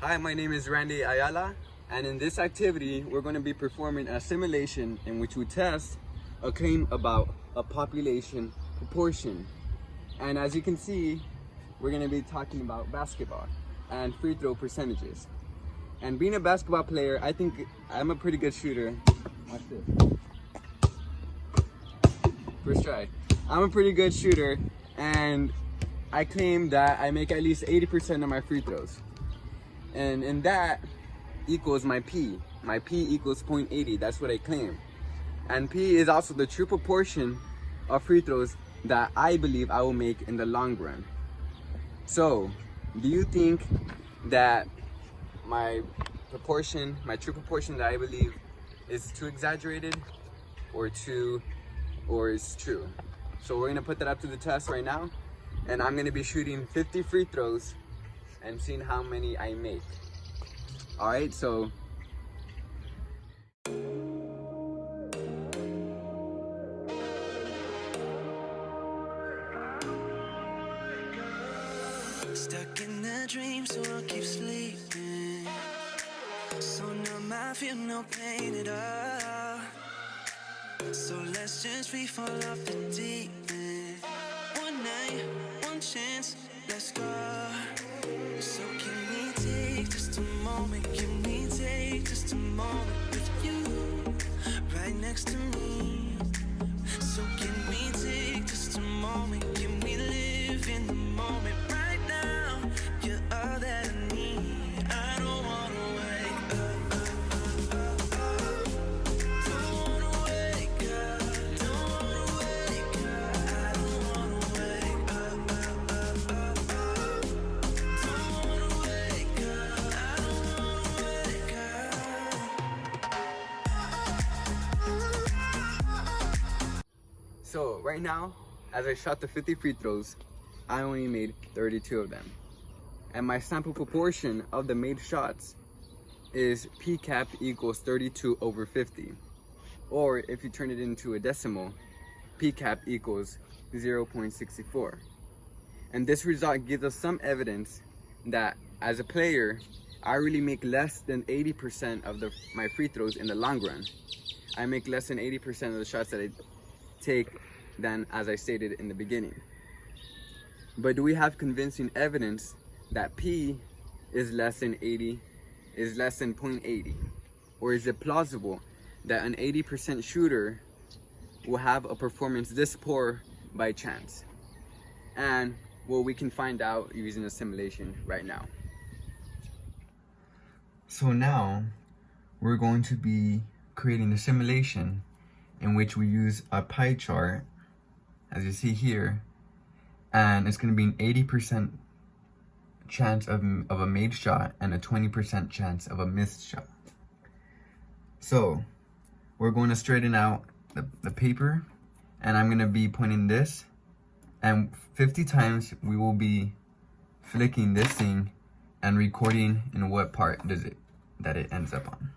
Hi, my name is Randy Ayala, and in this activity, we're going to be performing a simulation in which we test a claim about a population proportion. And as you can see, we're going to be talking about basketball and free throw percentages. And being a basketball player, I think I'm a pretty good shooter. Watch this. First try. I'm a pretty good shooter, and I claim that I make at least 80% of my free throws. And that equals my P. My P equals 0.80. That's what I claim. And P is also the true proportion of free throws that I believe I will make in the long run. So, do you think that my true proportion that I believe is too exaggerated or is true? So we're gonna put that up to the test right now, and I'm gonna be shooting 50 free throws and seeing how many I make. All right, so stuck in a dream, so I'll keep sleeping. So numb, I feel no pain at all. So let's just free fall off the deep end. One night, one chance, let's go. So can we take just a moment? Can we take just a moment with you right next to me? So can we take just a moment? Can we live in the moment right now? You're all that I need. I don't wanna wake up. Don't wanna wake up. Don't wanna wake up. I don't wanna wake up. Don't wanna wake up. I don't wanna wake up. So right now, as I shot the 50 free throws, I only made 32 of them. And my sample proportion of the made shots is P cap equals 32 over 50. Or if you turn it into a decimal, P cap equals 0.64. And this result gives us some evidence that as a player, I really make less than 80% of my free throws in the long run. I make less than 80% of the shots that I take than as I stated in the beginning. But do we have convincing evidence that P is less than 0.80? Or is it plausible that an 80% shooter will have a performance this poor by chance? And well, we can find out using a simulation right now. So now we're going to be creating a simulation in which we use a pie chart, as you see here, and it's going to be an 80% chance of a made shot and a 20% chance of a missed shot. So we're going to straighten out the paper, and I'm going to be pointing this, and 50 times we will be flicking this thing and recording in what part that it ends up on.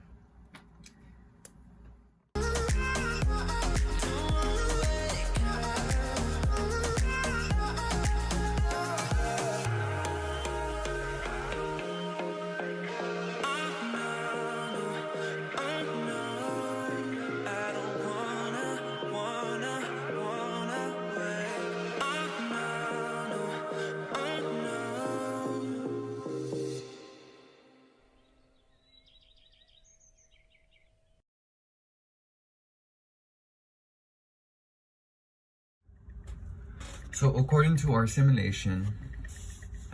So according to our simulation,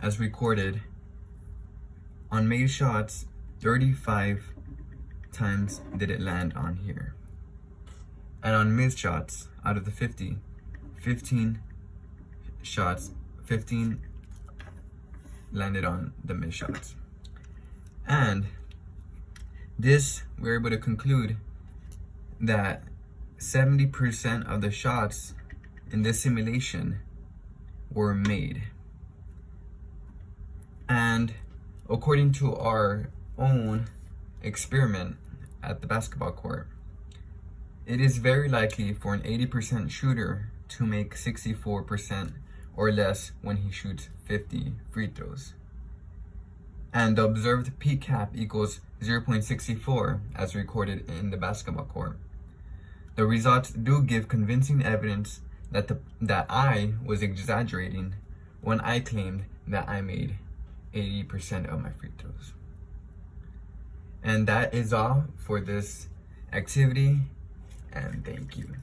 as recorded, on made shots, 35 times did it land on here. And on missed shots, out of the 50, 15 landed on the missed shots. And this, we're able to conclude that 70% of the shots in this simulation were made. And according to our own experiment at the basketball court, it is very likely for an 80% shooter to make 64% or less when he shoots 50 free throws. and the observed P cap equals 0.64 as recorded in the basketball court. The results do give convincing evidence that I was exaggerating when I claimed that I made 80% of my free throws. And that is all for this activity, and thank you.